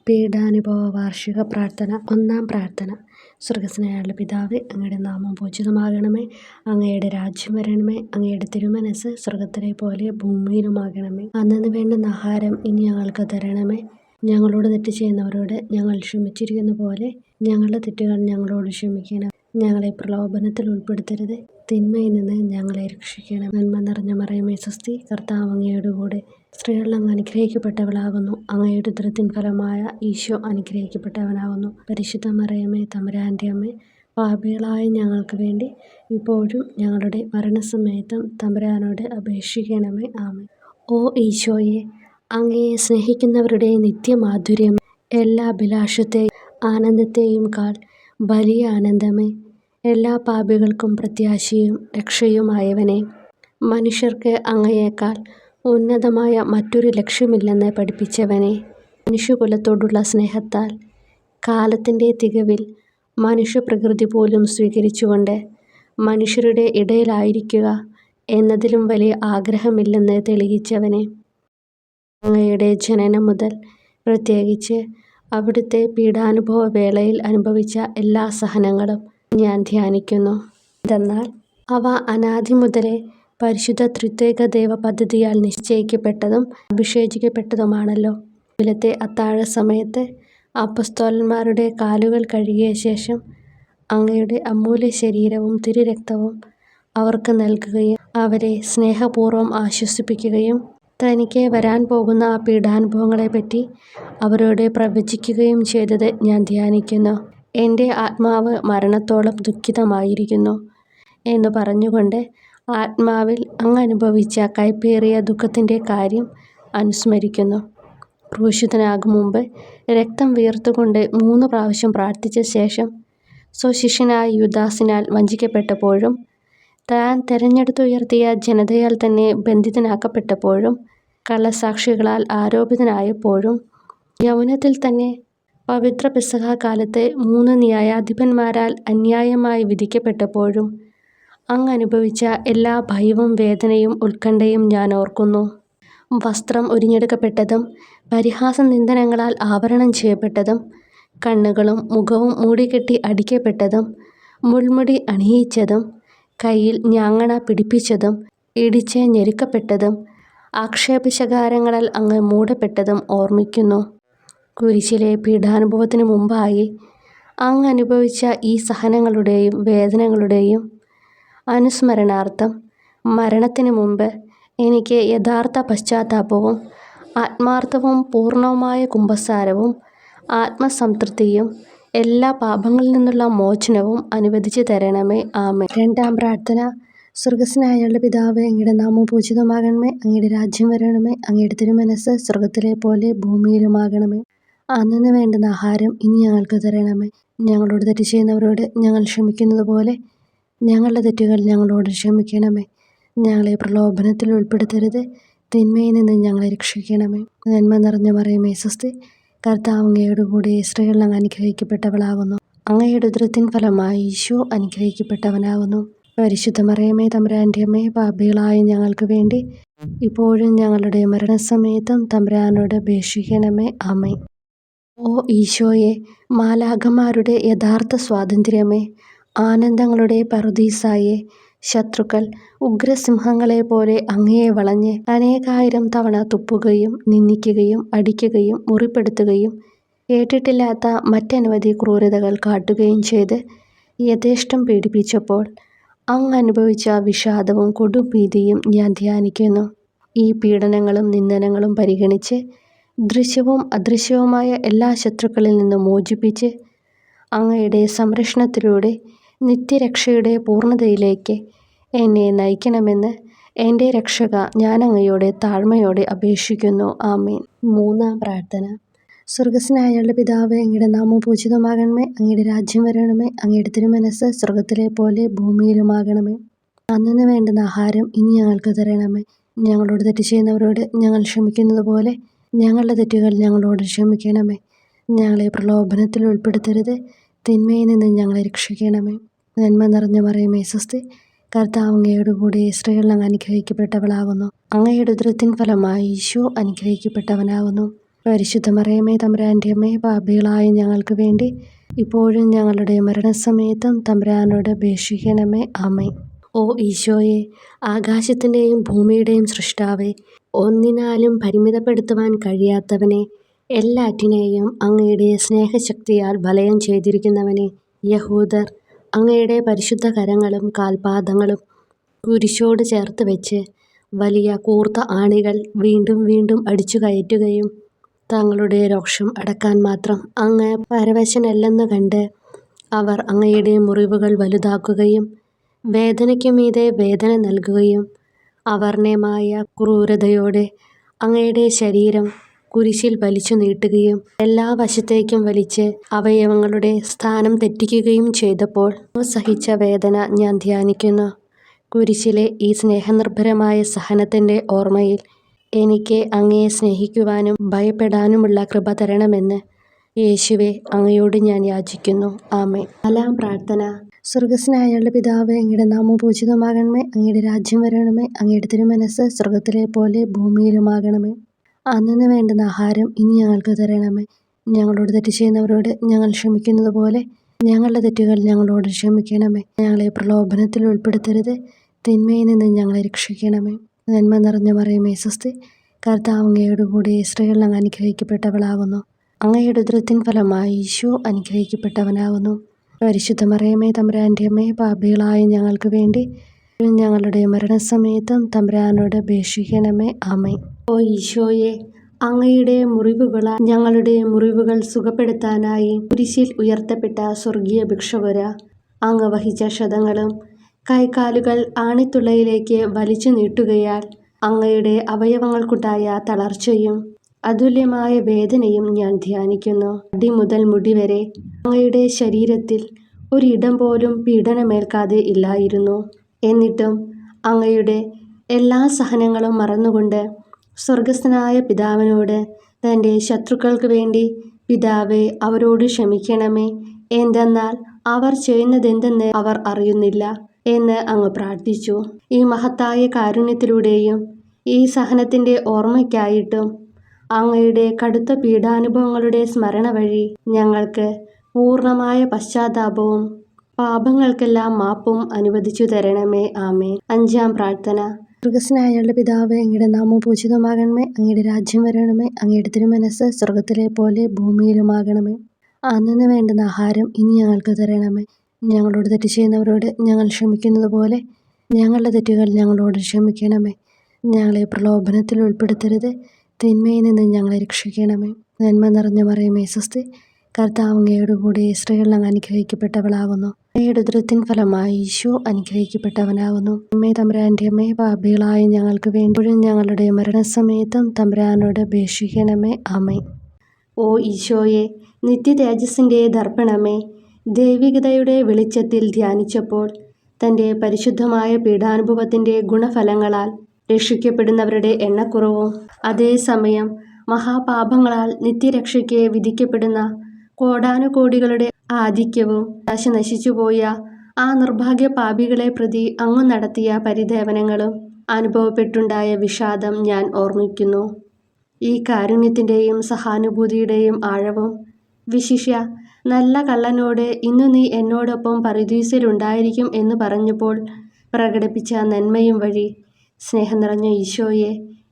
പീഡാനുഭവ വാർഷിക പ്രാർത്ഥന. ഒന്നാം പ്രാർത്ഥന. സ്വർഗ്ഗസ്ഥനായ പിതാവേ, അങ്ങയുടെ നാമം പൂജിതമാകണമേ. അങ്ങയുടെ രാജ്യം വരണമേ. അങ്ങയുടെ തിരുമനസ്സ് സ്വർഗ്ഗത്തിലെ പോലെ ഭൂമിയിലുമാകണമേ. അന്നന്ന് വേണ്ടുന്ന ആഹാരം ഇനി ഞങ്ങൾക്ക് തരണമേ. ഞങ്ങളോട് തെറ്റ് ചെയ്യുന്നവരോട് ഞങ്ങൾ ക്ഷമിച്ചിരിക്കുന്ന പോലെ ഞങ്ങളുടെ തെറ്റുകൾ ഞങ്ങളോട് ക്ഷമിക്കണം. ഞങ്ങളെ പ്രലോഭനത്തിൽ ഉൾപ്പെടുത്തരുത്, തിന്മയിൽ നിന്ന് ഞങ്ങളെ രക്ഷിക്കണം. നന്മ നിറഞ്ഞ മറിയമേ സ്വസ്തി, കർത്താവ് അങ്ങയുടെ കൂടെ സ്ത്രീകൾ അങ്ങ് അനുഗ്രഹിക്കപ്പെട്ടവളാകുന്നു. അങ്ങയുടെ ഉദരത്തിൻ ഫലമായ ഈശോ അനുഗ്രഹിക്കപ്പെട്ടവനാകുന്നു. പരിശുദ്ധ മറിയമേ തമ്പുരാൻ്റെ അമ്മേ, പാപികളായ ഞങ്ങൾക്ക് വേണ്ടി ഇപ്പോഴും ഞങ്ങളുടെ മരണസമയത്തും തമ്പുരാനോട് അപേക്ഷിക്കണമേ. ആമേൻ. ഓ ഈശോയെ, അങ്ങയെ സ്നേഹിക്കുന്നവരുടെ നിത്യമാധുര്യം, എല്ലാ അഭിലാഷത്തെയും ആനന്ദത്തെയും കാൾ വലിയ ആനന്ദമേ, എല്ലാ പാപികൾക്കും പ്രത്യാശയും രക്ഷയുമായവനെ, മനുഷ്യർക്ക് അങ്ങയേക്കാൾ ഉന്നതമായ മറ്റൊരു ലക്ഷ്യമില്ലെന്ന് പഠിപ്പിച്ചവനെ, മനുഷ്യകുലത്തോടുള്ള സ്നേഹത്താൽ കാലത്തിൻ്റെ തികവിൽ മനുഷ്യപ്രകൃതി പോലും സ്വീകരിച്ചുകൊണ്ട് മനുഷ്യരുടെ ഇടയിലായിരിക്കുക എന്നതിലും വലിയ ആഗ്രഹമില്ലെന്ന് തെളിയിച്ചവനെ, അങ്ങയുടെ ജനനം മുതൽ പ്രത്യേകിച്ച് അവിടുത്തെ പീഡാനുഭവ വേളയിൽ അനുഭവിച്ച എല്ലാ സഹനങ്ങളും ഞാൻ ധ്യാനിക്കുന്നു. എന്തെന്നാൽ അവ അനാദി മുതലേ പരിശുദ്ധ ത്രിത്വൈക ദൈവ പദ്ധതിയാൽ നിശ്ചയിക്കപ്പെട്ടതും അഭിഷേചിക്കപ്പെട്ടതുമാണല്ലോ. രാവിലത്തെ അത്താഴ സമയത്ത് അപ്പസ്തോലന്മാരുടെ കാലുകൾ കഴുകിയ ശേഷം അങ്ങയുടെ അമൂല്യ ശരീരവും തിരുരക്തവും അവർക്ക് നൽകുകയും അവരെ സ്നേഹപൂർവ്വം ആശ്വസിപ്പിക്കുകയും തനിക്ക് വരാൻ പോകുന്ന ആ പീഡാനുഭവങ്ങളെപ്പറ്റി അവരോട് പ്രവചിക്കുകയും ചെയ്തത് ഞാൻ ധ്യാനിക്കുന്നു. എൻ്റെ ആത്മാവ് മരണത്തോളം ദുഃഖിതമായിരിക്കുന്നു എന്ന് പറഞ്ഞുകൊണ്ട് ആത്മാവിൽ അങ്ങ് അനുഭവിച്ച കയ്പേറിയ ദുഃഖത്തിൻ്റെ കാര്യം അനുസ്മരിക്കുന്നു. ക്രൂശിതനാകും മുമ്പ് രക്തം വിയർത്തുകൊണ്ട് 3 പ്രാവശ്യം പ്രാർത്ഥിച്ച ശേഷം സ്വശിഷ്യനായ യൂദാസിനാൽ വഞ്ചിക്കപ്പെട്ടപ്പോഴും താൻ തെരഞ്ഞെടുത്തുയർത്തിയ ജനതയാൽ തന്നെ ബന്ധിതനാക്കപ്പെട്ടപ്പോഴും കള്ളസാക്ഷികളാൽ ആരോപിതനായപ്പോഴും യൗവനത്തിൽ തന്നെ പവിത്ര പെസഹ കാലത്ത് 3 ന്യായാധിപന്മാരാൽ അന്യായമായി വിധിക്കപ്പെട്ടപ്പോഴും അങ്ങ് അനുഭവിച്ച എല്ലാ ഭയവും വേദനയും ഉത്കണ്ഠയും ഞാൻ ഓർക്കുന്നു. വസ്ത്രം ഉരിഞ്ഞെടുക്കപ്പെട്ടതും പരിഹാസ നിന്ദനങ്ങളാൽ ആവരണം ചെയ്യപ്പെട്ടതും കണ്ണുകളും മുഖവും മൂടിക്കെട്ടി അടിക്കപ്പെട്ടതും മുൾമുടി അണിയിച്ചതും കയ്യിൽ ഞാങ്ങണ പിടിപ്പിച്ചതും ഇടിച്ച് ഞെരുക്കപ്പെട്ടതും ആക്ഷേപശകാരങ്ങളാൽ അങ്ങ് മൂടപ്പെട്ടതും ഓർമ്മിക്കുന്നു. കുരിശിലെ പീഡാനുഭവത്തിന് മുമ്പായി അങ്ങ് അനുഭവിച്ച ഈ സഹനങ്ങളുടെയും വേദനകളുടെയും അനുസ്മരണാർത്ഥം മരണത്തിന് മുമ്പ് എനിക്ക് യഥാർത്ഥ പശ്ചാത്താപവും ആത്മാർത്ഥവും പൂർണ്ണവുമായ കുമ്പസാരവും ആത്മസംതൃപ്തിയും എല്ലാ പാപങ്ങളിൽ നിന്നുള്ള മോചനവും അനുവദിച്ചു തരണമേ. ആമേൻ. രണ്ടാം പ്രാർത്ഥന. സ്വർഗ്ഗസ്ഥനായ പിതാവേ, അങ്ങയുടെ നാമം പൂജിതമാകണമേ. അങ്ങയുടെ രാജ്യം വരണമേ. അങ്ങയുടെ തിരുമനസ്സ് സ്വർഗ്ഗത്തിലെ പോലെ ഭൂമിയിലുമാകണമേ. അന്നന്ന് വേണ്ടുന്ന ആഹാരം ഇനി ഞങ്ങൾക്ക് തരണമേ. ഞങ്ങളോട് തെറ്റ് ചെയ്യുന്നവരോട് ഞങ്ങൾ ക്ഷമിക്കുന്നത് പോലെ ഞങ്ങളുടെ തെറ്റുകൾ ഞങ്ങളോട് ക്ഷമിക്കണമേ. ഞങ്ങളെ പ്രലോഭനത്തിൽ ഉൾപ്പെടുത്തരുത്, തിന്മയിൽ നിന്ന് ഞങ്ങളെ രക്ഷിക്കണമേ. നന്മ നിറഞ്ഞ മറിയമേ സ്വസ്തി, കർത്താവ് അങ്ങയുടെ കൂടെ സ്ത്രീകൾ അങ്ങ് അനുഗ്രഹിക്കപ്പെട്ടവളാകുന്നു. അങ്ങയുടെ ഉദരത്തിൻ ഫലമായി ഈശോ അനുഗ്രഹിക്കപ്പെട്ടവനാകുന്നു. പരിശുദ്ധ മറിയമേ തമ്പുരാൻ്റെ അമ്മേ, പാപികളായ ഞങ്ങൾക്ക് വേണ്ടി ഇപ്പോഴും ഞങ്ങളുടെ മരണസമയത്തും തമ്പുരാനോട് അപേക്ഷിക്കണമേ. ആമേൻ. ഓ ഈശോയെ, മാലാഖമാരുടെ യഥാർത്ഥ സ്വാതന്ത്ര്യമേ, ആനന്ദങ്ങളുടെ പറുദീസായെ, ശത്രുക്കൾ ഉഗ്രസിംഹങ്ങളെ പോലെ അങ്ങയെ വളഞ്ഞ് അനേകായിരം തവണ തുപ്പുകയും നിന്ദിക്കുകയും അടിക്കുകയും മുറിപ്പെടുത്തുകയും കേട്ടിട്ടില്ലാത്ത മറ്റനവധി ക്രൂരതകൾ കാട്ടുകയും ചെയ്ത് യഥേഷ്ടം പീഡിപ്പിച്ചപ്പോൾ അങ്ങ് അനുഭവിച്ച വിഷാദവും കൊടുംഭീതിയും ഞാൻ ധ്യാനിക്കുന്നു. ഈ പീഡനങ്ങളും നിന്ദനങ്ങളും പരിഗണിച്ച് ദൃശ്യവും അദൃശ്യവുമായ എല്ലാ ശത്രുക്കളിൽ നിന്നും മോചിപ്പിച്ച് അങ്ങയുടെ സംരക്ഷണത്തിലൂടെ നിത്യരക്ഷയുടെ പൂർണ്ണതയിലേക്ക് എന്നെ നയിക്കണമെന്ന് എൻ്റെ രക്ഷക ഞാൻ അങ്ങയോട് താഴ്മയോടെ അപേക്ഷിക്കുന്നു. ആമേൻ. മൂന്നാം പ്രാർത്ഥന. സ്വർഗ്ഗസ്ഥനായ പിതാവേ, അങ്ങയുടെ നാമം പൂജിതമാകണമേ. അങ്ങയുടെ രാജ്യം വരണമേ. അങ്ങയുടെ തിരുമനസ്സ് സ്വർഗ്ഗത്തിലെ പോലെ ഭൂമിയിലുമാകണമേ. അന്നന്ന് വേണ്ടുന്ന ആഹാരം ഇനി ഞങ്ങൾക്ക് തരണമേ. ഞങ്ങളോട് തെറ്റ് ചെയ്യുന്നവരോട് ഞങ്ങൾ ക്ഷമിക്കുന്നത് പോലെ ഞങ്ങളുടെ തെറ്റുകൾ ഞങ്ങളോട് ക്ഷമിക്കണമേ. ഞങ്ങളെ പ്രലോഭനത്തിൽ ഉൾപ്പെടുത്തരുത്, തിന്മയിൽ നിന്ന് ഞങ്ങളെ രക്ഷിക്കണമേ. നന്മ നിറഞ്ഞ മറിയമേ സ്വസ്തി, കർത്താവ് അങ്ങയുടെ കൂടെ സ്ത്രീകൾ അങ്ങ് അനുഗ്രഹിക്കപ്പെട്ടവളാകുന്നു. അങ്ങയുടെ ഉദരത്തിൻ ഫലമായി ഈശോ അനുഗ്രഹിക്കപ്പെട്ടവനാകുന്നു. പരിശുദ്ധ മറിയമേ തമ്പുരാൻ്റെ അമ്മേ, പാപികളായ ഞങ്ങൾക്ക് വേണ്ടി ഇപ്പോഴും ഞങ്ങളുടെ മരണസമയത്തും തമ്പുരാനോട് അപേക്ഷിക്കണമേ. ആമേൻ. ഓ ഈശോയെ, ആകാശത്തിൻ്റെയും ഭൂമിയുടെയും സൃഷ്ടാവേ, ഒന്നിനാലും പരിമിതപ്പെടുത്തുവാൻ കഴിയാത്തവനെ, എല്ലാറ്റിനെയും അങ്ങയുടെ സ്നേഹശക്തിയാൽ വലയം ചെയ്തിരിക്കുന്നവനെ, യഹൂദർ അങ്ങയുടെ പരിശുദ്ധ കരങ്ങളും കാൽപാദങ്ങളും കുരിശോട് ചേർത്ത് വെച്ച് വലിയ കൂർത്ത ആണികൾ വീണ്ടും വീണ്ടും അടിച്ചു കയറ്റുകയും തങ്ങളുടെ രോഷം അടക്കാൻ മാത്രം അങ്ങ് പരവശനല്ലെന്ന് കണ്ട് അവർ അങ്ങയുടെ മുറിവുകൾ വലുതാക്കുകയും വേദനയ്ക്കു മീതെ വേദന നൽകുകയും അവർണ്ണയമായ ക്രൂരതയോടെ അങ്ങയുടെ ശരീരം കുരിശിൽ വലിച്ചു നീട്ടുകയും എല്ലാ വശത്തേക്കും വലിച്ച് അവയവങ്ങളുടെ സ്ഥാനം തെറ്റിക്കുകയും ചെയ്തപ്പോൾ സഹിച്ച വേദന ഞാൻ ധ്യാനിക്കുന്നു. കുരിശിലെ ഈ സ്നേഹനിർഭരമായ സഹനത്തിൻ്റെ ഓർമ്മയിൽ എനിക്ക് അങ്ങയെ സ്നേഹിക്കുവാനും ഭയപ്പെടാനുമുള്ള കൃപ തരണമെന്ന് യേശുവെ അങ്ങയോട് ഞാൻ യാചിക്കുന്നു. ആമേൻ. 4-ാം പ്രാർത്ഥന. സ്വർഗസ്നായ ഞങ്ങളുടെ പിതാവേ, അങ്ങയുടെ നാമം പൂജിതമാകണമേ. അങ്ങയുടെ രാജ്യം വരണമേ. അങ്ങയുടെ തിരുമനസ്സ് സ്വർഗത്തിലെ പോലെ ഭൂമിയിലുമാകണമേ. അന്നന്ന് വേണ്ടുന്ന ആഹാരം ഇനി ഞങ്ങൾക്ക് തരണമേ. ഞങ്ങളോട് തെറ്റ് ചെയ്യുന്നവരോട് ഞങ്ങൾ ക്ഷമിക്കുന്നത് പോലെ ഞങ്ങളുടെ തെറ്റുകൾ ഞങ്ങളോട് ക്ഷമിക്കണമേ. ഞങ്ങളെ പ്രലോഭനത്തിൽ ഉൾപ്പെടുത്തരുത്, തിന്മയിൽ നിന്ന് ഞങ്ങളെ രക്ഷിക്കണമേ. നന്മ നിറഞ്ഞ മറിയമേ സ്വസ്തി, കർത്താവ് അങ്ങയോട് കൂടി സ്ത്രീകൾ അങ്ങ് അനുഗ്രഹിക്കപ്പെട്ടവളാകുന്നു. അങ്ങയുടെ ഉദരത്തിൻ ഫലമായി ഈശോ അനുഗ്രഹിക്കപ്പെട്ടവനാകുന്നു. പരിശുദ്ധ മറിയമേ തമ്പുരാൻ്റെ അമ്മേ, പാപികളായ ഞങ്ങൾക്ക് വേണ്ടി ഞങ്ങളുടെ മരണസമയത്തും തമ്പുരാനോട് അപേക്ഷിക്കണമേ. ആമേൻ. ഓ ഈശോയെ, അങ്ങയുടെ മുറിവുകളാൽ ഞങ്ങളുടെ മുറിവുകൾ സുഖപ്പെടുത്താനായി കുരിശിൽ ഉയർത്തപ്പെട്ട സ്വർഗീയ ഭിക്ഷുവര, അങ്ങ് വഹിച്ച ക്ഷതങ്ങളും കൈകാലുകൾ ആണിത്തുളയിലേക്ക് വലിച്ചു നീട്ടുകയാൽ അങ്ങയുടെ അവയവങ്ങൾക്കുണ്ടായ തളർച്ചയും അതുല്യമായ വേദനയും ഞാൻ ധ്യാനിക്കുന്നു. അടി മുതൽ മുടി വരെ അങ്ങയുടെ ശരീരത്തിൽ ഒരിടം പോലും പീഡനമേൽക്കാതെ ഇല്ലായിരുന്നു. എന്നിട്ടും അങ്ങയുടെ എല്ലാ സഹനങ്ങളും മറന്നുകൊണ്ട് സ്വർഗസ്ഥനായ പിതാവിനോട് തൻ്റെ ശത്രുക്കൾക്ക് വേണ്ടി പിതാവേ അവരോട് ക്ഷമിക്കണമേ, എന്തെന്നാൽ അവർ ചെയ്യുന്നതെന്തെന്ന് അവർ അറിയുന്നില്ല എന്ന് അങ്ങ് പ്രാർത്ഥിച്ചു. ഈ മഹത്തായ കാരുണ്യത്തിലൂടെയും ഈ സഹനത്തിൻ്റെ ഓർമ്മയ്ക്കായിട്ടും അങ്ങയുടെ കടുത്ത പീഡാനുഭവങ്ങളുടെ സ്മരണ വഴി ഞങ്ങൾക്ക് പൂർണ്ണമായ പശ്ചാത്താപവും പാപങ്ങൾക്കെല്ലാം മാപ്പും അനുവദിച്ചു തരണമേ. ആമേൻ. 5-ാം പ്രാർത്ഥന. സ്വർഗസ്നായ ഞങ്ങളുടെ പിതാവേ, അങ്ങയുടെ നാമം പൂജിതമാകണമേ. അങ്ങയുടെ രാജ്യം വരണമേ. അങ്ങയുടെ തിരുമനസ്സ് സ്വർഗത്തിലെ പോലെ ഭൂമിയിലുമാകണമേ. അന്നന്ന് വേണ്ടുന്ന ആഹാരം ഇനി ഞങ്ങൾക്ക് തരണമേ. ഞങ്ങളോട് തെറ്റ് ചെയ്യുന്നവരോട് ഞങ്ങൾ ക്ഷമിക്കുന്നത് പോലെ ഞങ്ങളുടെ തെറ്റുകൾ ഞങ്ങളോട് ക്ഷമിക്കണമേ. ഞങ്ങളെ പ്രലോഭനത്തിൽ ഉൾപ്പെടുത്തരുത്, തിന്മയിൽ നിന്ന് ഞങ്ങളെ രക്ഷിക്കണമേ. നന്മ നിറഞ്ഞ മറിയമേ സ്വസ്തി, കർത്താവ് അങ്ങയോട് കൂടി സ്ത്രീകൾ അങ്ങ് അനുഗ്രഹിക്കപ്പെട്ടവളാകുന്നു. അങ്ങയുടെ ഉദരത്തിൻ ഫലമായി ഈശോ അനുഗ്രഹിക്കപ്പെട്ടവനാകുന്നു. അമ്മേ തമ്പുരാൻ്റെ അമ്മേ, പാപികളായ ഞങ്ങൾക്ക് വേണ്ടി ഞങ്ങളുടെ മരണസമയത്തും തമ്പുരാനോട് അപേക്ഷിക്കണമേ. ആമേൻ. ഓ ഈശോയെ, നിത്യ തേജസ്സിൻ്റെ ദർപ്പണമേ, ദൈവികതയുടെ വെളിച്ചത്തിൽ ധ്യാനിച്ചപ്പോൾ തൻ്റെ പരിശുദ്ധമായ പീഡാനുഭവത്തിൻ്റെ ഗുണഫലങ്ങളാൽ രക്ഷിക്കപ്പെടുന്നവരുടെ എണ്ണക്കുറവും അതേസമയം മഹാപാപങ്ങളാൽ നിത്യരക്ഷയ്ക്ക് വിധിക്കപ്പെടുന്ന കോടാനുകോടികളുടെ ആധിക്യവും ദശ നശിച്ചുപോയ ആ നിർഭാഗ്യ പാപികളെ പ്രതി അങ്ങ് നടത്തിയ പരിദേവനങ്ങളും അനുഭവപ്പെട്ടുണ്ടായ വിഷാദം ഞാൻ ഓർമ്മിക്കുന്നു. ഈ കാരുണ്യത്തിൻ്റെയും സഹാനുഭൂതിയുടെയും ആഴവും വിശിഷ്യ നല്ല കള്ളനോട് ഇന്നു നീ എന്നോടൊപ്പം പറുദീസയിലുണ്ടായിരിക്കും എന്ന് പറഞ്ഞപ്പോൾ പ്രകടിപ്പിച്ച നന്മയും വഴി സ്നേഹം നിറഞ്ഞ ഈശോയെ,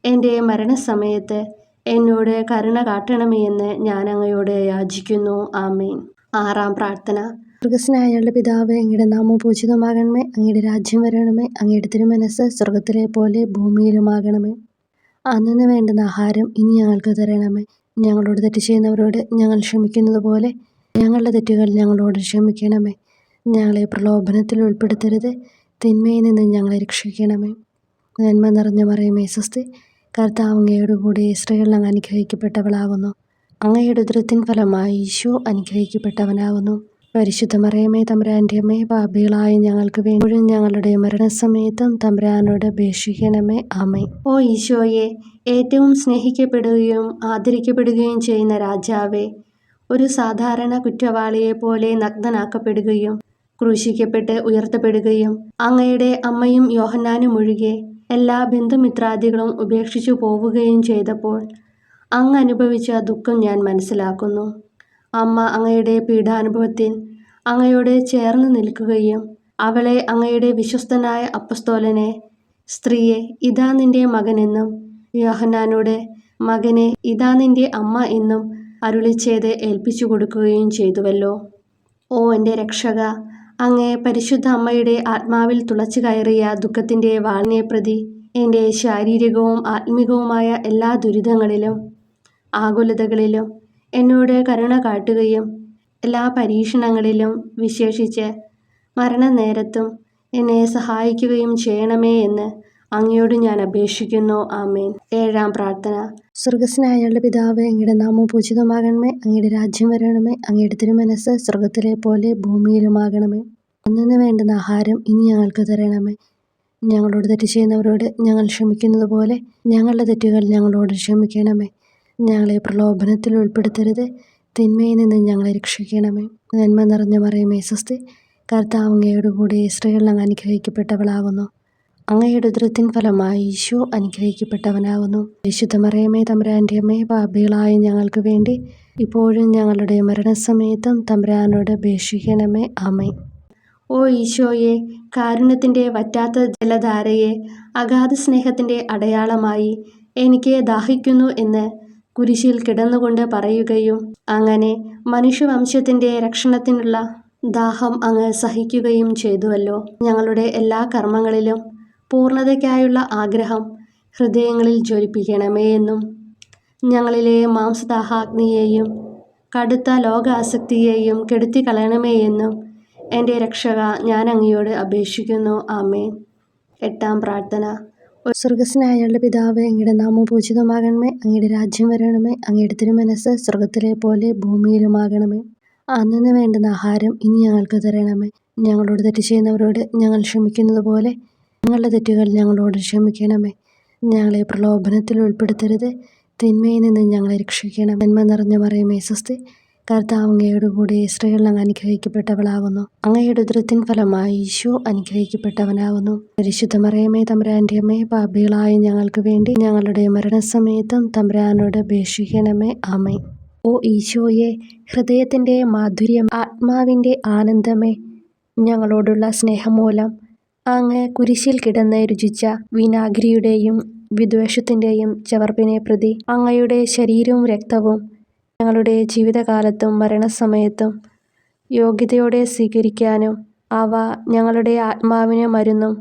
എൻ്റെ മരണസമയത്ത് എന്നോട് കരുണ കാട്ടണമേ എന്ന് ഞാൻ അങ്ങയോട് യാചിക്കുന്നു. ആമേൻ. 6-ാം പ്രാർത്ഥന. സ്വർഗസ്നായ ഞങ്ങളുടെ പിതാവേ, അങ്ങയുടെ നാമം പൂജിതമാകണമേ. അങ്ങയുടെ രാജ്യം വരണമേ. അങ്ങയുടെ തിരുമനസ്സ് സ്വർഗത്തിലെ പോലെ ഭൂമിയിലുമാകണമേ. അന്നന്ന് വേണ്ടുന്ന ആഹാരം ഇനി ഞങ്ങൾക്ക് തരണമേ. ഞങ്ങളോട് തെറ്റ് ചെയ്യുന്നവരോട് ഞങ്ങൾ ക്ഷമിക്കുന്നത് പോലെ ഞങ്ങളുടെ തെറ്റുകൾ ഞങ്ങളോട് ക്ഷമിക്കണമേ. ഞങ്ങളെ പ്രലോഭനത്തിൽ ഉൾപ്പെടുത്തരുത്, തിന്മയിൽ നിന്ന് ഞങ്ങളെ രക്ഷിക്കണമേ. നന്മ നിറഞ്ഞ മറിയമേ സ്വസ്തി, കർത്താവ് അങ്ങയോട് കൂടി സ്ത്രീകൾ അങ്ങ് അനുഗ്രഹിക്കപ്പെട്ടവളാകുന്നു. അങ്ങയുടെ ഉദരത്തിൻ ഫലമായി ഈശോ അനുഗ്രഹിക്കപ്പെട്ടവനാകുന്നു. പരിശുദ്ധ മറിയമേ തമ്പുരാൻ്റെ അമ്മേ, പാപികളായ ഞങ്ങൾക്ക് വേണ്ടി ഞങ്ങളുടെ മരണസമയത്തും തമ്പുരാനോട് അപേക്ഷിക്കണമേ. ആമേൻ. ഓ ഈശോയെ, ഏറ്റവും സ്നേഹിക്കപ്പെടുകയും ആദരിക്കപ്പെടുകയും ചെയ്യുന്ന രാജാവേ, ഒരു സാധാരണ കുറ്റവാളിയെ പോലെ നഗ്നനാക്കപ്പെടുകയും ക്രൂശിക്കപ്പെട്ട് ഉയർത്തപ്പെടുകയും അങ്ങയുടെ അമ്മയും യോഹന്നാനും ഒഴികെ എല്ലാ ബന്ധുമിത്രാദികളും ഉപേക്ഷിച്ചു പോവുകയും ചെയ്തപ്പോൾ അങ്ങ് അനുഭവിച്ച ദുഃഖം ഞാൻ മനസ്സിലാക്കുന്നു. അമ്മ അങ്ങയുടെ പീഡാനുഭവത്തിൽ അങ്ങയോട് ചേർന്ന് നിൽക്കുകയും അവളെ അങ്ങയുടെ വിശ്വസ്തനായ അപ്പസ്തോലനെ, സ്ത്രീയെ ഇതാ നിന്റെ മകനെന്നും യോഹന്നാനോട് മകനെ ഇതാ നിന്റെ അമ്മ എന്നും അരുളിച്ചെയ്ത് ഏൽപ്പിച്ചു കൊടുക്കുകയും ചെയ്തുവല്ലോ. ഓ എൻ്റെ രക്ഷക, അങ്ങേ പരിശുദ്ധ അമ്മയുടെ ആത്മാവിൽ തുളച്ചു കയറിയ ദുഃഖത്തിൻ്റെ വാളിനെ പ്രതി എൻ്റെ ശാരീരികവും ആത്മികവുമായ എല്ലാ ദുരിതങ്ങളിലും ആകുലതകളിലും എന്നോട് കരുണ കാട്ടുകയും എല്ലാ പരീക്ഷണങ്ങളിലും വിശേഷിച്ച് മരണനേരത്തും എന്നെ സഹായിക്കുകയും ചെയ്യണമേ എന്ന് അങ്ങയോട് ഞാൻ അപേക്ഷിക്കുന്നു. ആമേൻ. 7-ാം പ്രാർത്ഥന. സ്വർഗസ്നായ ഞങ്ങളുടെ പിതാവേ, അങ്ങയുടെ നാമം പൂജിതമാകണമേ. അങ്ങയുടെ രാജ്യം വരണമേ. അങ്ങയുടെ തിരുമനസ്സ് സ്വർഗത്തിലെ പോലെ ഭൂമിയിലുമാകണമേ. അന്നന്ന് വേണ്ടുന്ന ആഹാരം ഇനി ഞങ്ങൾക്ക് തരണമേ. ഞങ്ങളോട് തെറ്റ് ചെയ്യുന്നവരോട് ഞങ്ങൾ ക്ഷമിക്കുന്നത് പോലെ ഞങ്ങളുടെ തെറ്റുകൾ ഞങ്ങളോട് ക്ഷമിക്കണമേ. ഞങ്ങളെ പ്രലോഭനത്തിൽ ഉൾപ്പെടുത്തരുത്, തിന്മയിൽ നിന്ന് ഞങ്ങളെ രക്ഷിക്കണമേ. നന്മ നിറഞ്ഞ മറിയമേ സ്വസ്തി, കർത്താവ് അങ്ങയോട് കൂടെ സ്ത്രീകൾ അങ്ങ് അനുഗ്രഹിക്കപ്പെട്ടവളാകുന്നു. അങ്ങയുടെ ഉദരത്തിൻ ഫലമായി ഈശോ അനുഗ്രഹിക്കപ്പെട്ടവനാകുന്നു. വിശുദ്ധ മറിയമേ തമ്പുരാൻ്റെ അമ്മേ, പാപികളായ ഞങ്ങൾക്ക് വേണ്ടി ഇപ്പോഴും ഞങ്ങളുടെ മരണസമയത്തും തമ്പുരാനോട് അപേക്ഷിക്കണമേ. ആമേൻ. ഓ ഈശോയെ, കാരുണ്യത്തിൻ്റെ വറ്റാത്ത ജലധാരയെ അഗാധ സ്നേഹത്തിൻ്റെ അടയാളമായി എനിക്ക് ദാഹിക്കുന്നു എന്ന് കുരിശിൽ കിടന്നുകൊണ്ട് പറയുകയും അങ്ങനെ മനുഷ്യവംശത്തിൻ്റെ രക്ഷണത്തിനുള്ള ദാഹം അങ്ങ് സഹിക്കുകയും ചെയ്തുവല്ലോ. ഞങ്ങളുടെ എല്ലാ കർമ്മങ്ങളിലും പൂർണ്ണതയ്ക്കായുള്ള ആഗ്രഹം ഹൃദയങ്ങളിൽ ജ്വലിപ്പിക്കണമേ എന്നും ഞങ്ങളിലെ മാംസദാഹാഗ്നിയെയും കടുത്ത ലോകാസക്തിയെയും കെടുത്തിക്കളയണമേ എന്നും എൻ്റെ രക്ഷക ഞാൻ അങ്ങയോട് അപേക്ഷിക്കുന്നു. ആമേൻ. 8-ാം പ്രാർത്ഥന. സ്വർഗസ്നായ ഞങ്ങളുടെ പിതാവേ, അങ്ങയുടെ നാമം പൂജിതമാകണമേ. അങ്ങയുടെ രാജ്യം വരണമേ. അങ്ങയുടെ തിരുമനസ്സ് സ്വർഗത്തിലെ പോലെ ഭൂമിയിലുമാകണമേ. അന്നന്ന് വേണ്ടുന്ന ആഹാരം ഇനി ഞങ്ങൾക്ക് തരണമേ. ഞങ്ങളോട് തെറ്റ് ചെയ്യുന്നവരോട് ഞങ്ങൾ ക്ഷമിക്കുന്നത് പോലെ ഞങ്ങളുടെ തെറ്റുകൾ ഞങ്ങളോട് ക്ഷമിക്കണമേ. ഞങ്ങളെ പ്രലോഭനത്തിൽ ഉൾപ്പെടുത്തരുത്, തിന്മയിൽ നിന്ന് ഞങ്ങളെ രക്ഷിക്കണം. നന്മ നിറഞ്ഞ മറിയമേ സ്വസ്തി, കർത്താവ് അങ്ങയോട് കൂടെ സ്ത്രീകൾ അങ്ങ് അനുഗ്രഹിക്കപ്പെട്ടവളാകുന്നു. അങ്ങയുടെ ഉദരത്തിൻ ഫലമായി ഈശോ അനുഗ്രഹിക്കപ്പെട്ടവനാകുന്നു. പരിശുദ്ധ മറിയമേ തമ്പുരാൻ്റെ അമ്മേ, പാപികളായ ഞങ്ങൾക്ക് വേണ്ടി ഞങ്ങളുടെ മരണസമയത്തും തമ്പുരാനോട് അപേക്ഷിക്കണമേ. ആമേൻ. ഓ ഈശോയെ, ഹൃദയത്തിൻ്റെ മാധുര്യം, ആത്മാവിൻ്റെ ആനന്ദമേ, ഞങ്ങളോടുള്ള സ്നേഹം മൂലം അങ്ങ് കുരിശിൽ കിടന്ന് രുചിച്ച വിനാഗിരിയുടെയും വിദ്വേഷത്തിൻ്റെയും ചവർപ്പിനെ പ്രതി അങ്ങയുടെ ശരീരവും രക്തവും ഞങ്ങളുടെ ജീവിതകാലത്തും മരണസമയത്തും യോഗ്യതയോടെ സ്വീകരിക്കാനും അവ ഞങ്ങളുടെ ആത്മാവിന് മരുന്നും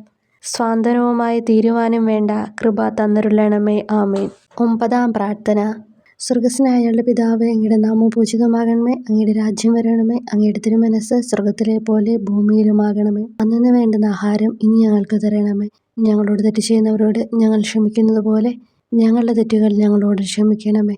സ്വാന്തനവുമായി തീരുവാനും വേണ്ട കൃപ തന്നരുളണമേ. ആമേൻ. 9-ാം പ്രാർത്ഥന. സ്വർഗസ്നായ ഞങ്ങളുടെ പിതാവേ, അങ്ങയുടെ നാമം പൂജിതമാകണമേ. അങ്ങയുടെ രാജ്യം വരണമേ. അങ്ങയുടെ തിരുമനസ്സ് സ്വർഗത്തിലെ പോലെ ഭൂമിയിലുമാകണമേ. അന്നന്ന് വേണ്ടുന്ന ആഹാരം ഇനി ഞങ്ങൾക്ക് തരണമേ. ഞങ്ങളോട് തെറ്റ് ചെയ്യുന്നവരോട് ഞങ്ങൾ ക്ഷമിക്കുന്നത് പോലെ ഞങ്ങളുടെ തെറ്റുകൾ ഞങ്ങളോട് ക്ഷമിക്കണമേ.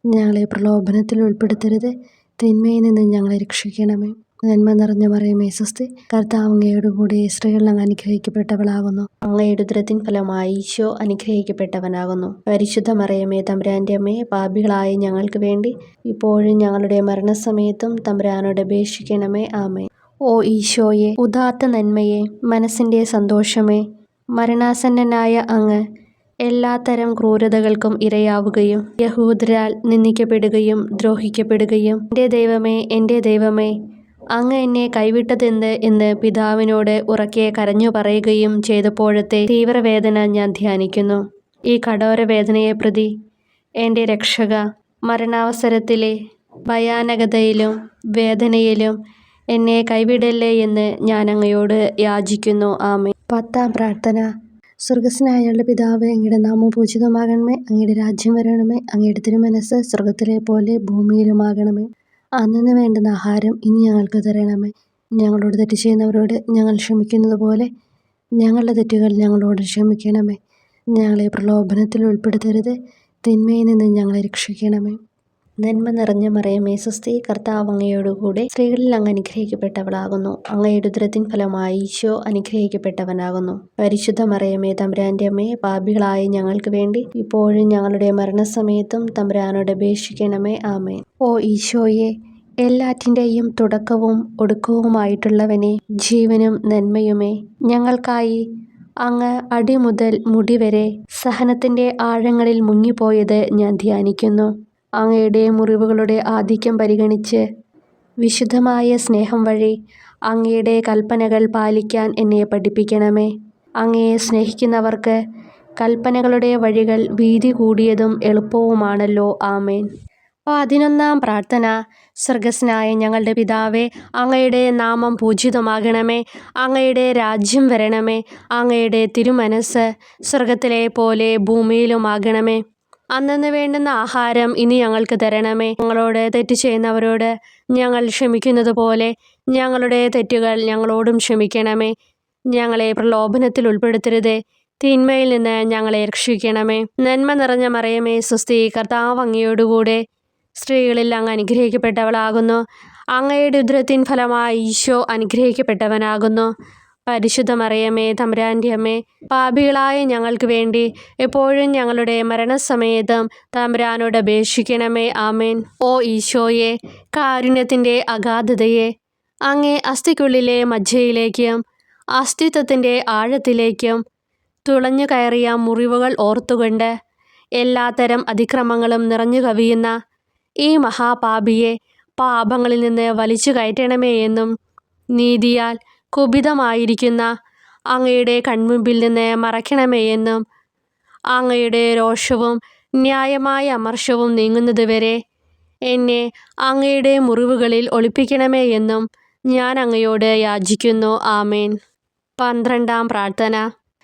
ഞങ്ങളെ പ്രലോഭനത്തിൽ ഉൾപ്പെടുത്തരുത്, തിന്മയിൽ നിന്ന് ഞങ്ങളെ രക്ഷിക്കണമേ. നന്മ നിറഞ്ഞ മറിയമേ സ്വസ്തി, കർത്താവ് അങ്ങയോട് കൂടെ സ്ത്രീകൾ അങ്ങ് അനുഗ്രഹിക്കപ്പെട്ടവളാകുന്നു. അങ്ങയുടെ ഉദരത്തിൻ ഫലമായി ഈശോ അനുഗ്രഹിക്കപ്പെട്ടവനാകുന്നു. പരിശുദ്ധ മറിയമേ തമ്പുരാൻ്റെ അമ്മേ, പാപികളായ ഞങ്ങൾക്ക് വേണ്ടി ഇപ്പോഴും ഞങ്ങളുടെ മരണസമയത്തും തമ്പുരാനോട് അപേക്ഷിക്കണമേ. ആമേൻ. ഓ ഈശോയെ, ഉദാത്ത നന്മയെ, മനസ്സിൻ്റെ സന്തോഷമേ, മരണാസന്നനായ അങ്ങ് എല്ലാത്തരം ക്രൂരതകൾക്കും ഇരയാവുകയും യഹൂദരാൽ നിന്ദിക്കപ്പെടുകയും ദ്രോഹിക്കപ്പെടുകയും എൻ്റെ ദൈവമേ അങ്ങ് എന്നെ കൈവിട്ടതെന്ത് എന്ന് പിതാവിനോട് ഉറക്കെ കരഞ്ഞു പറയുകയും ചെയ്തപ്പോഴത്തെ തീവ്രവേദന ഞാൻ ധ്യാനിക്കുന്നു. ഈ കഠോരവേദനയെ പ്രതി എൻ്റെ രക്ഷക, മരണാവസരത്തിലെ ഭയാനകതയിലും വേദനയിലും എന്നെ കൈവിടല്ലേ എന്ന് ഞാൻ അങ്ങയോട് യാചിക്കുന്നു. ആമേൻ. 10-ാം പ്രാർത്ഥന. സ്വർഗസ്നായ ഞങ്ങളുടെ പിതാവേ, അങ്ങയുടെ നാമം പൂജിതമാകണമേ. അങ്ങയുടെ രാജ്യം വരണമേ. അങ്ങയുടെ തിരുമനസ്സ് സ്വർഗത്തിലെ പോലെ ഭൂമിയിലുമാകണമേ. അന്നന്ന് വേണ്ടുന്ന ആഹാരം ഇനി ഞങ്ങൾക്ക് തരണമേ. ഞങ്ങളോട് തെറ്റ് ചെയ്യുന്നവരോട് ഞങ്ങൾ ക്ഷമിക്കുന്നത് പോലെ ഞങ്ങളുടെ തെറ്റുകൾ ഞങ്ങളോട് ക്ഷമിക്കണമേ. ഞങ്ങളെ പ്രലോഭനത്തിൽ ഉൾപ്പെടുത്തരുത്, തിന്മയിൽ നിന്ന് ഞങ്ങളെ രക്ഷിക്കണമേ. നന്മ നിറഞ്ഞ മറിയമേ സ്വസ്തി, കർത്താവ് അങ്ങയോടുകൂടെ സ്ത്രീകളിൽ അങ്ങ് അനുഗ്രഹിക്കപ്പെട്ടവളാകുന്നു. അങ്ങയുടെ ഉദരത്തിൻ ഫലമായി ഈശോ അനുഗ്രഹിക്കപ്പെട്ടവനാകുന്നു. പരിശുദ്ധ മറിയമേ തമ്പുരാൻ്റെ അമ്മേ, പാപികളായ ഞങ്ങൾക്ക് വേണ്ടി ഇപ്പോഴും ഞങ്ങളുടെ മരണസമയത്തും തമ്പുരാനോട് അപേക്ഷിക്കണമേ. ആമേൻ. ഓ ഈശോയെ, എല്ലാറ്റിൻ്റെയും തുടക്കവും ഒടുക്കവുമായിട്ടുള്ളവനെ, ജീവനും നന്മയുമേ, ഞങ്ങൾക്കായി അങ്ങ് അടിമുതൽ മുടിവരെ സഹനത്തിൻ്റെ ആഴങ്ങളിൽ മുങ്ങിപ്പോയത് ഞാൻ ധ്യാനിക്കുന്നു. അങ്ങയുടെ മുറിവുകളുടെ ആധിക്യം പരിഗണിച്ച് വിശുദ്ധമായ സ്നേഹം വഴി അങ്ങയുടെ കൽപ്പനകൾ പാലിക്കാൻ എന്നെ പഠിപ്പിക്കണമേ. അങ്ങയെ സ്നേഹിക്കുന്നവർക്ക് കൽപ്പനകളുടെ വഴികൾ വീതി കൂടിയതും എളുപ്പവുമാണല്ലോ. ആമേൻ. 11-ാം പ്രാർത്ഥന. സ്വർഗസ്ഥനായ ഞങ്ങളുടെ പിതാവേ, അങ്ങയുടെ നാമം പൂജിതമാകണമേ. അങ്ങയുടെ രാജ്യം വരണമേ. അങ്ങയുടെ തിരുമനസ്സ് സ്വർഗത്തിലെ പോലെ ഭൂമിയിലുമാകണമേ. അന്നന്ന് വേണ്ടുന്ന ആഹാരം ഇനി ഞങ്ങൾക്ക് തരണമേ. ഞങ്ങളോട് തെറ്റ് ചെയ്യുന്നവരോട് ഞങ്ങൾ ക്ഷമിക്കുന്നത് പോലെ ഞങ്ങളുടെ തെറ്റുകൾ ഞങ്ങളോടും ക്ഷമിക്കണമേ. ഞങ്ങളെ പ്രലോഭനത്തിൽ ഉൾപ്പെടുത്തരുതേ, തിന്മയിൽ നിന്ന് ഞങ്ങളെ രക്ഷിക്കണമേ. നന്മ നിറഞ്ഞ മറിയമേ സ്വസ്തി, കർത്താവ് അങ്ങയോടുകൂടെ സ്ത്രീകളിൽ അങ്ങ് അനുഗ്രഹിക്കപ്പെട്ടവളാകുന്നു. അങ്ങയുടെ ഉദരത്തിൻ ഫലമായി ഈശോ അനുഗ്രഹിക്കപ്പെട്ടവനാകുന്നു. പരിശുദ്ധ മറിയമേ, തമ്പുരാൻ്റെ അമ്മേ, പാപികളായ ഞങ്ങൾക്ക് വേണ്ടി എപ്പോഴും ഞങ്ങളുടെ മരണസമയത്തും തമ്പുരാനോട് അപേക്ഷിക്കണമേ. ആമേൻ. ഓ ഈശോയെ, കാരുണ്യത്തിൻ്റെ അഗാധതയെ, അങ്ങേ അസ്ഥിക്കുള്ളിലെ മജ്ജയിലേക്കും അസ്തിത്വത്തിൻ്റെ ആഴത്തിലേക്കും തുളഞ്ഞു കയറിയ മുറിവുകൾ ഓർത്തുകൊണ്ട് എല്ലാത്തരം അതിക്രമങ്ങളും നിറഞ്ഞു കവിയുന്ന ഈ മഹാപാപിയെ പാപങ്ങളിൽ നിന്ന് വലിച്ചു കയറ്റണമേ എന്നും നീതിയാൽ കുപിതമായിരിക്കുന്ന അങ്ങയുടെ കൺമുമ്പിൽ നിന്ന് മറയ്ക്കണമേ എന്നും അങ്ങയുടെ രോഷവും ന്യായമായ അമർഷവും നീങ്ങുന്നതുവരെ എന്നെ അങ്ങയുടെ മുറിവുകളിൽ ഒളിപ്പിക്കണമേ എന്നും ഞാൻ അങ്ങയോട് യാചിക്കുന്നു. ആമേൻ. 12-ാം പ്രാർത്ഥന.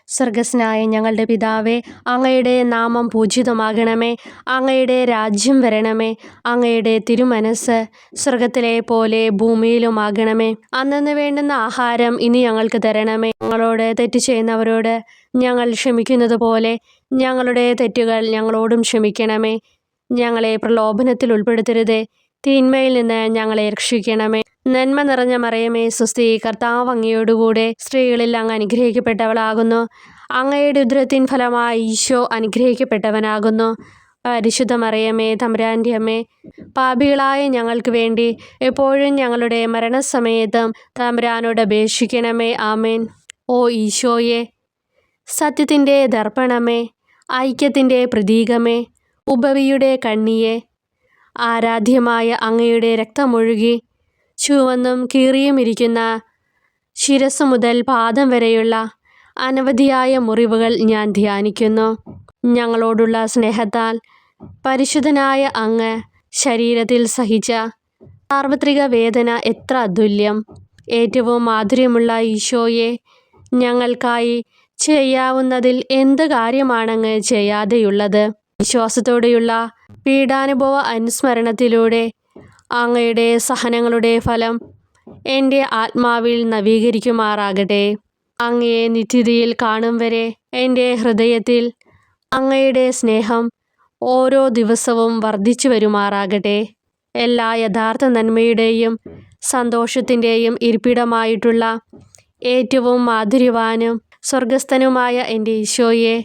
സ്വർഗസ്ഥനായ ഞങ്ങളുടെ പിതാവേ, അങ്ങയുടെ നാമം പൂജിതമാകണമേ. അങ്ങയുടെ രാജ്യം വരണമേ. അങ്ങയുടെ തിരുമനസ്സ് സ്വർഗത്തിലെ പോലെ ഭൂമിയിലുമാകണമേ. അന്നന്ന് വേണ്ടുന്ന ആഹാരം ഇനി ഞങ്ങൾക്ക് തരണമേ. ഞങ്ങളോട് തെറ്റ് ചെയ്യുന്നവരോട് ഞങ്ങൾ ക്ഷമിക്കുന്നത് പോലെ ഞങ്ങളുടെ തെറ്റുകൾ ഞങ്ങളോടും ക്ഷമിക്കണമേ. ഞങ്ങളെ പ്രലോഭനത്തിൽ ഉൾപ്പെടുത്തരുതേ, തിന്മയിൽ നിന്ന് ഞങ്ങളെ രക്ഷിക്കണമേ. നന്മ നിറഞ്ഞ മറിയമേ സ്വസ്തി, കർത്താവ് അങ്ങയോടുകൂടെ സ്ത്രീകളിൽ അങ്ങ് അനുഗ്രഹിക്കപ്പെട്ടവളാകുന്നു. അങ്ങയുടെ ഉദരത്തിൻ ഫലമായി ഈശോ അനുഗ്രഹിക്കപ്പെട്ടവനാകുന്നു. പരിശുദ്ധ മറിയമേ, തമ്പുരാൻ്റെ അമ്മേ, പാപികളായ ഞങ്ങൾക്ക് വേണ്ടി എപ്പോഴും ഞങ്ങളുടെ മരണസമയത്തും തമ്പുരാനോട് അപേക്ഷിക്കണമേ. ആമേൻ. ഓ ഈശോയെ, സത്യത്തിൻ്റെ ദർപ്പണമേ, ഐക്യത്തിൻ്റെ പ്രതീകമേ, ഉപവിയുടെ കണ്ണിയെ, ആരാധ്യമായ അങ്ങയുടെ രക്തമൊഴുകി ചുവന്നും കീറിയുമിരിക്കുന്ന ശിരസ് മുതൽ പാദം വരെയുള്ള അനവധിയായ മുറിവുകൾ ഞാൻ ധ്യാനിക്കുന്നു. ഞങ്ങളോടുള്ള സ്നേഹത്താൽ പരിശുദ്ധനായ അങ്ങ് ശരീരത്തിൽ സഹിച്ച സാർവത്രിക വേദന എത്ര അതുല്യം. ഏറ്റവും മാധുര്യമുള്ള ഈശോയെ, ഞങ്ങൾക്കായി ചെയ്യാവുന്നതിൽ എന്ത് കാര്യമാണങ്ങ് ചെയ്യാതെയുള്ളത്? വിശ്വാസത്തോടെയുള്ള പീഡാനുഭവ അനുസ്മരണത്തിലൂടെ അങ്ങയുടെ സഹനങ്ങളുടെ ഫലം എൻ്റെ ആത്മാവിൽ നവീകരിക്കുമാറാകട്ടെ. അങ്ങയെ നിത്യതയിൽ കാണും വരെ എൻ്റെ ഹൃദയത്തിൽ അങ്ങയുടെ സ്നേഹം ഓരോ ദിവസവും വർദ്ധിച്ചു വരുമാറാകട്ടെ. എല്ലാ യഥാർത്ഥ നന്മയുടെയും സന്തോഷത്തിൻ്റെയും ഇരിപ്പിടമായിട്ടുള്ള ഏറ്റവും മാധുര്യവാനും സ്വർഗസ്ഥനുമായ എൻ്റെ ഈശോയെ,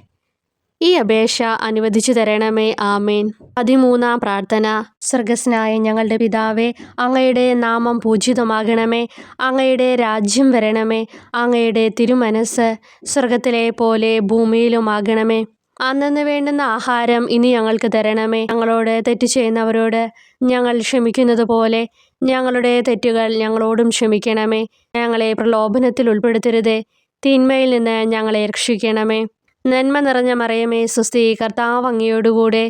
ഈ അപേക്ഷ അനുവദിച്ചു തരണമേ. ആമേൻ. 13-ാം പ്രാർത്ഥന. സ്വർഗസ്ഥനായ ഞങ്ങളുടെ പിതാവേ, അങ്ങയുടെ നാമം പൂജിതമാകണമേ. അങ്ങയുടെ രാജ്യം വരണമേ. അങ്ങയുടെ തിരുമനസ്സ് സ്വർഗത്തിലെ പോലെ ഭൂമിയിലുമാകണമേ. അന്നന്ന് വേണ്ടുന്ന ആഹാരം ഇനി ഞങ്ങൾക്ക് തരണമേ. ഞങ്ങളോട് തെറ്റ് ചെയ്യുന്നവരോട് ഞങ്ങൾ ക്ഷമിക്കുന്നത് പോലെ ഞങ്ങളുടെ തെറ്റുകൾ ഞങ്ങളോടും ക്ഷമിക്കണമേ. ഞങ്ങളെ പ്രലോഭനത്തിൽ ഉൾപ്പെടുത്തരുതേ, തിന്മയിൽ നിന്ന് ഞങ്ങളെ രക്ഷിക്കണമേ. നന്മ നിറഞ്ഞ മറിയമേ സ്വസ്തി, കർത്താവ് അങ്ങയോടുകൂടെ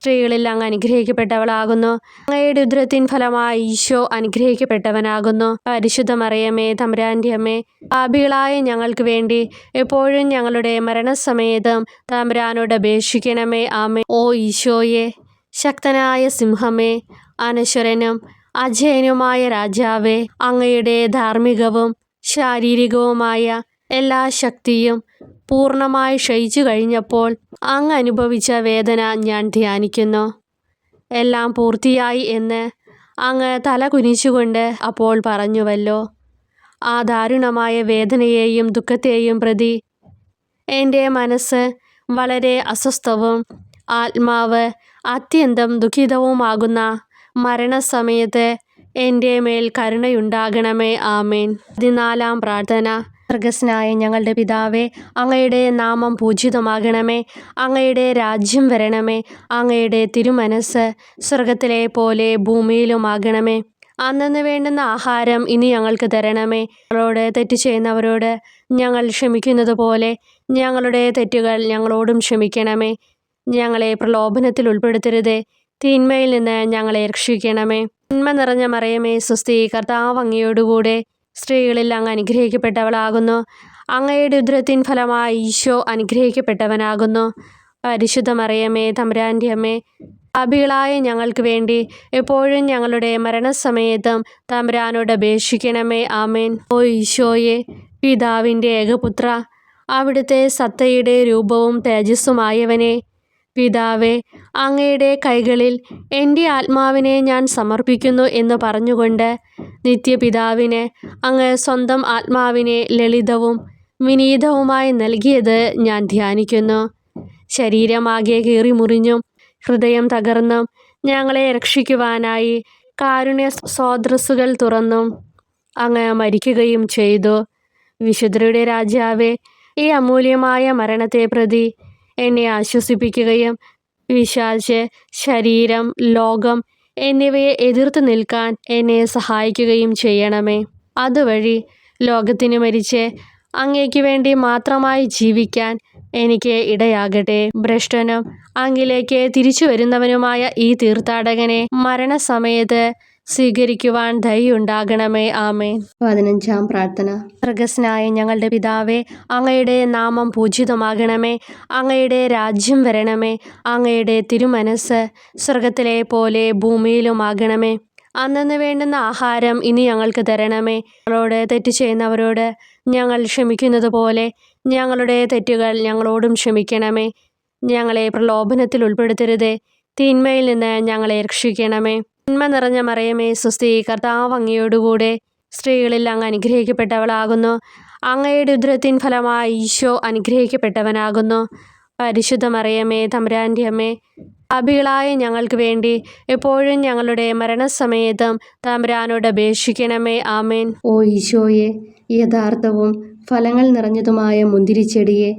സ്ത്രീകളിൽ അങ്ങ് അനുഗ്രഹിക്കപ്പെട്ടവളാകുന്നു. അങ്ങയുടെ ഉദരത്തിൻ ഫലമായി ഈശോ അനുഗ്രഹിക്കപ്പെട്ടവനാകുന്നു. പരിശുദ്ധ മറിയമേ, തമ്പുരാൻ്റെ അമ്മേ, പാപികളായ ഞങ്ങൾക്ക് വേണ്ടി എപ്പോഴും ഞങ്ങളുടെ മരണസമയത്തും തമ്പുരാനോട് അപേക്ഷിക്കണമേ. ആമേൻ. ഓ ഈശോയെ, ശക്തനായ സിംഹമേ, അനശ്വരനും അജയനുമായ രാജാവേ, അങ്ങയുടെ ധാർമ്മികവും ശാരീരികവുമായ എല്ലാ ശക്തിയും പൂർണ്ണമായി ക്ഷയിച്ചു കഴിഞ്ഞപ്പോൾ അങ്ങ് അനുഭവിച്ച വേദന ഞാൻ ധ്യാനിക്കുന്നു. എല്ലാം പൂർത്തിയായി എന്ന് അങ്ങ് തല കുനിച്ചുകൊണ്ട് അപ്പോൾ പറഞ്ഞുവല്ലോ. ആ ദാരുണമായ വേദനയെയും ദുഃഖത്തെയും പ്രതി എൻ്റെ മനസ്സ് വളരെ അസ്വസ്ഥവും ആത്മാവ് അത്യന്തം ദുഃഖിതവുമാകുന്ന മരണസമയത്ത് എൻ്റെ മേൽ കരുണയുണ്ടാകണമേ. ആമേൻ. 14-ാം പ്രാർത്ഥന. സ്വർഗസ്നായ ഞങ്ങളുടെ പിതാവേ, അങ്ങയുടെ നാമം പൂജിതമാകണമേ. അങ്ങയുടെ രാജ്യം വരണമേ. അങ്ങയുടെ തിരുമനസ്സ് സ്വർഗത്തിലെ പോലെ ഭൂമിയിലുമാകണമേ. അന്നന്ന് വേണ്ടുന്ന ആഹാരം ഇനി ഞങ്ങൾക്ക് തരണമേ. ഞങ്ങളോട് തെറ്റ് ചെയ്യുന്നവരോട് ഞങ്ങൾ ക്ഷമിക്കുന്നത് പോലെ ഞങ്ങളുടെ തെറ്റുകൾ ഞങ്ങളോടും ക്ഷമിക്കണമേ. ഞങ്ങളെ പ്രലോഭനത്തിൽ ഉൾപ്പെടുത്തരുതേ, തിന്മയിൽ നിന്ന് ഞങ്ങളെ രക്ഷിക്കണമേ. നന്മ നിറഞ്ഞ മറിയമേ സ്വസ്തി, കർത്താവ് അങ്ങയോടുകൂടെ സ്ത്രീകളിൽ അങ്ങ് അനുഗ്രഹിക്കപ്പെട്ടവളാകുന്നു. അങ്ങയുടെ ഉദരത്തിൻ ഫലമായി ഈശോ അനുഗ്രഹിക്കപ്പെട്ടവനാകുന്നു. പരിശുദ്ധ മറിയമേ തമ്പുരാൻ്റെ അമ്മേ, പാപികളായ ഞങ്ങൾക്ക് വേണ്ടി എപ്പോഴും ഞങ്ങളുടെ മരണസമയത്തും തമ്പുരാനോട് അപേക്ഷിക്കണമേ. ആമേൻ. ഓ ഈശോയെ, പിതാവിൻ്റെ ഏകപുത്ര, അവിടുത്തെ സത്തയുടെ രൂപവും തേജസ്സുമായവനെ, പിതാവേ, അങ്ങയുടെ കൈകളിൽ എൻ്റെ ആത്മാവിനെ ഞാൻ സമർപ്പിക്കുന്നു എന്ന് പറഞ്ഞുകൊണ്ട് നിത്യപിതാവിന് അങ്ങ് സ്വന്തം ആത്മാവിനെ ലളിതവും വിനീതവുമായി നൽകിയത് ഞാൻ ധ്യാനിക്കുന്നു. ശരീരമാകെ കീറിമുറിഞ്ഞും ഹൃദയം തകർന്നും ഞങ്ങളെ രക്ഷിക്കുവാനായി കാരുണ്യ സ്രോതസ്സുകൾ തുറന്നും അങ്ങ് മരിക്കുകയും ചെയ്തു. വിശുദ്ധരുടെ രാജാവേ, ഈ അമൂല്യമായ മരണത്തെ പ്രതി എന്നെ ആശ്വസിപ്പിക്കുകയും പിശാച്, ശരീരം, ലോകം എന്നിവയെ എതിർത്ത് നിൽക്കാൻ എന്നെ സഹായിക്കുകയും ചെയ്യണമേ. അതുവഴി ലോകത്തിന് മരിച്ച് അങ്ങേക്ക് വേണ്ടി മാത്രമായി ജീവിക്കാൻ എനിക്ക് ഇടയാകട്ടെ. ഭ്രഷ്ടനും അങ്ങിലേക്ക് തിരിച്ചു വരുന്നവനുമായ ഈ തീർത്ഥാടകനെ മരണസമയത്ത് സ്വീകരിക്കുവാൻ ദയുണ്ടാകണമേ. ആമേൻ. 15-ാം പ്രാർത്ഥന. സ്വർഗസ്നായ ഞങ്ങളുടെ പിതാവേ, അങ്ങയുടെ നാമം പൂജിതമാകണമേ. അങ്ങയുടെ രാജ്യം വരണമേ. അങ്ങയുടെ തിരുമനസ്സ് സ്വർഗത്തിലെ പോലെ ഭൂമിയിലുമാകണമേ. അന്നന്ന് വേണ്ടുന്ന ആഹാരം ഇനി ഞങ്ങൾക്ക് തരണമേ. ഞങ്ങളോട് തെറ്റ് ചെയ്യുന്നവരോട് ഞങ്ങൾ ക്ഷമിക്കുന്നത് പോലെ ഞങ്ങളുടെ തെറ്റുകൾ ഞങ്ങളോടും ക്ഷമിക്കണമേ. ഞങ്ങളെ പ്രലോഭനത്തിൽ ഉൾപ്പെടുത്തരുതേ, തിന്മയിൽ നിന്ന് ഞങ്ങളെ രക്ഷിക്കണമേ. നന്മ നിറഞ്ഞ മറിയമേ സ്വസ്തി, കർത്താവ് അങ്ങയോടുകൂടെ സ്ത്രീകളിൽ അങ്ങ് അനുഗ്രഹിക്കപ്പെട്ടവളാകുന്നു. അങ്ങയുടെ ഉദരത്തിൻ ഫലമായി ഈശോ അനുഗ്രഹിക്കപ്പെട്ടവനാകുന്നു. പരിശുദ്ധ മറിയമേ തമ്പുരാൻ്റെ അമ്മേ, പാപികളായ ഞങ്ങൾക്ക് വേണ്ടി എപ്പോഴും ഞങ്ങളുടെ മരണസമയത്തും തമ്പുരാനോട് അപേക്ഷിക്കണമേ. ആമേൻ. ഓ ഈശോയെ, യഥാർത്ഥവും ഫലങ്ങൾ നിറഞ്ഞതുമായ മുന്തിരിച്ചെടിയെ,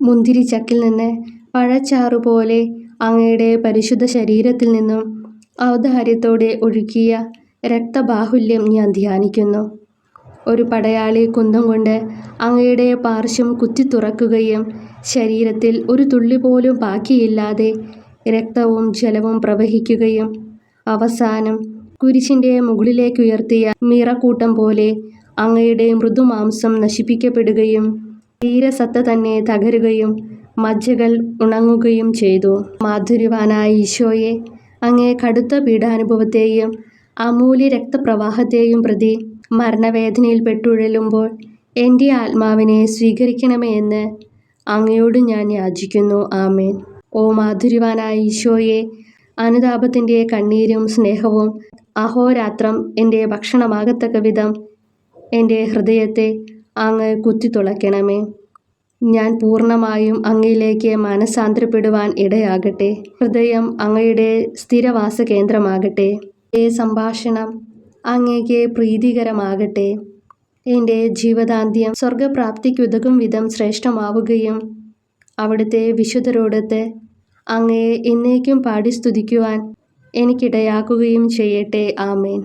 മുന്തിരിച്ചക്കിൽ നിന്ന് പഴച്ചാറുപോലെ അങ്ങയുടെ പരിശുദ്ധ ശരീരത്തിൽ നിന്നും ഔദാര്യത്തോടെ ഒഴുകിയ രക്തബാഹുല്യം ഞാൻ ധ്യാനിക്കുന്നു. ഒരു പടയാളി കുന്തം കൊണ്ട് അങ്ങയുടെ പാർശ്വം കുത്തിത്തുറക്കുകയും ശരീരത്തിൽ ഒരു തുള്ളി പോലും ബാക്കിയില്ലാതെ രക്തവും ജലവും പ്രവഹിക്കുകയും അവസാനം കുരിശിൻ്റെ മുകളിലേക്കുയർത്തിയ മീറക്കൂട്ടം പോലെ അങ്ങയുടെ മൃദുമാംസം നശിപ്പിക്കപ്പെടുകയും ശരീരസത്ത തന്നെ തകരുകയും മജ്ജകൾ ഉണങ്ങുകയും ചെയ്തു. മാധുര്യവാനായ ഈശോയെ, അങ്ങേ കടുത്ത പീഡാനുഭവത്തെയും അമൂല്യ രക്തപ്രവാഹത്തെയും പ്രതി മരണവേദനയിൽ പെട്ടുഴലുമ്പോൾ എൻ്റെ ആത്മാവിനെ സ്വീകരിക്കണമേ എന്ന് അങ്ങയോട് ഞാൻ യാചിക്കുന്നു. ആമേൻ. ഓ മാധുര്യവാനായ ഈശോയെ, അനുതാപത്തിൻ്റെ കണ്ണീരും സ്നേഹവും അഹോരാത്രം എൻ്റെ ഭക്ഷണമാകത്തക്ക വിധം എൻ്റെ ഹൃദയത്തെ അങ്ങ് കുത്തിത്തുളയ്ക്കണമേ. ഞാൻ പൂർണ്ണമായും അങ്ങയിലേക്ക് മാനസാന്തരപ്പെടുവാൻ ഇടയാകട്ടെ. ഹൃദയം അങ്ങയുടെ സ്ഥിരവാസ കേന്ദ്രമാകട്ടെ. എൻ്റെ സംഭാഷണം അങ്ങേക്ക് പ്രീതികരമാകട്ടെ. എൻ്റെ ജീവദാന്ത്യം സ്വർഗപ്രാപ്തിക്കുതകും വിധം ശ്രേഷ്ഠമാവുകയും അവിടുത്തെ വിശുദ്ധരോടൊത്ത് അങ്ങയെ എന്നേക്കും പാടി സ്തുതിക്കുവാൻ എനിക്കിടയാക്കുകയും ചെയ്യട്ടെ. ആമേൻ.